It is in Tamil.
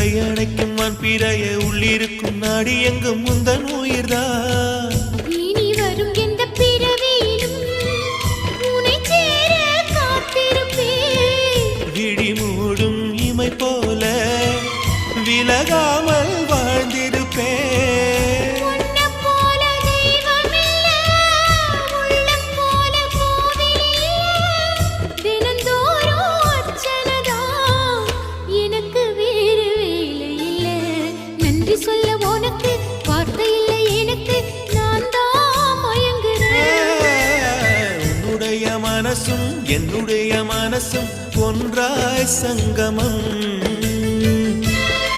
கையணைக்கும் வான்பிறைய உள்ளிருக்கும் நாடி எங்கும் முந்தன் உயிர்தான். இனி வரும் எந்த பிறவியிலும் உன்னை சேர காத்திருப்பேன். விழி மூடும் இமை போல விலகாமல் வாழ்ந்திருப்பேன். உன்னைப் போல தெய்வமில்ல, உள்ளம் போல கோவிலில்ல. தினந்தோறும் அர்ச்சனைதான், எனக்கு வேறு வேலை இல்ல. நன்றி சொல்ல உனக்கு வார்த்தை இல்லை எனக்கு, நான் தான் மயங்குறேன். உன்னுடைய மனசும் என்னுடைய மனசும் ஒன்றாய் சங்கமம்.